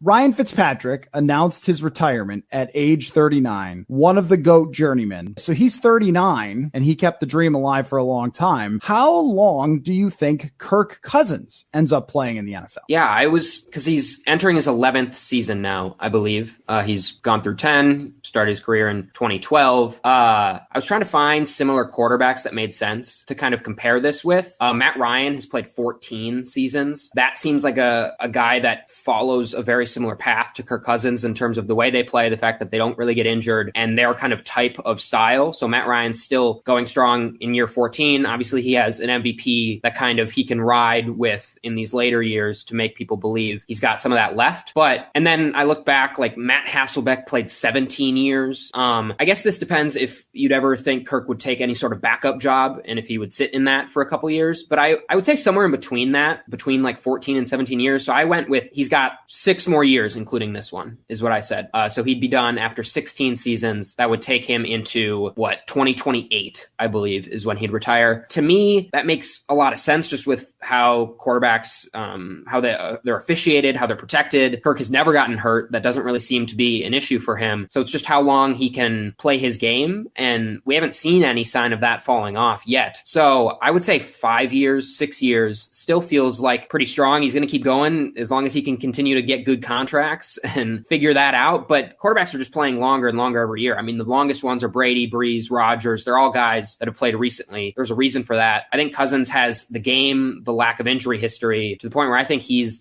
Ryan Fitzpatrick announced his retirement at age 39, one of the GOAT journeymen. So he's 39 and he kept the dream alive for a long time. How long do you think Kirk Cousins ends up playing in the NFL? Yeah, because he's entering his 11th season now, I believe. He's gone through 10, started his career in 2012. I was trying to find similar quarterbacks that made sense to kind of compare this with. Matt Ryan has played 14 seasons. That seems like a guy that follows a very similar path to Kirk Cousins in terms of the way they play, the fact that they don't really get injured, and their kind of type of style. So Matt Ryan's still going strong in year 14. Obviously, he has an MVP that kind of he can ride with in these later years to make people believe he's got some of that left. And then I look back, like Matt Hasselbeck played 17 years. I guess this depends if you'd ever think Kirk would take any sort of backup job and if he would sit in that for a couple years. But I would say somewhere in between that, between like 14 and 17 years. So I went with he's got 6 more years, including this one, is what I said. So he'd be done after 16 seasons. That would take him into 2028, I believe, is when he'd retire. To me, that makes a lot of sense just with how quarterbacks, how they're officiated, how they're protected. Kirk has never gotten hurt. That doesn't really seem to be an issue for him. So it's just how long he can play his game. And we haven't seen any sign of that falling off yet. So I would say 5 years, 6 years still feels like pretty strong. He's going to keep going as long as he can continue to get good contracts and figure that out. But quarterbacks are just playing longer and longer every year. I mean, the longest ones are Brady, Breeze, Rodgers. They're all guys that have played recently. There's a reason for that. I think Cousins has the game, the lack of injury history to the point where I think he's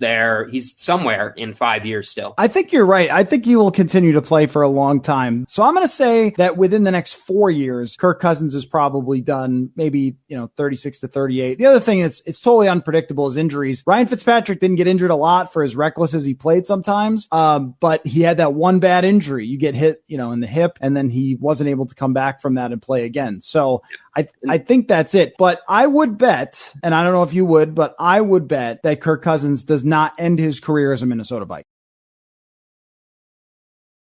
somewhere in 5 years still. I think you're right. I think he will continue to play for a long time. So I'm going to say that within the next 4 years, Kirk Cousins is probably done maybe, 36 to 38. The other thing is it's totally unpredictable is injuries. Ryan Fitzpatrick didn't get injured a lot for as reckless as he played sometimes. But he had that one bad injury. You get hit, in the hip, and then he wasn't able to come back from that and play again. So I think that's it. But I would bet, and I don't know if you would, but I would bet that Kirk Cousins does not end his career as a Minnesota Vikings.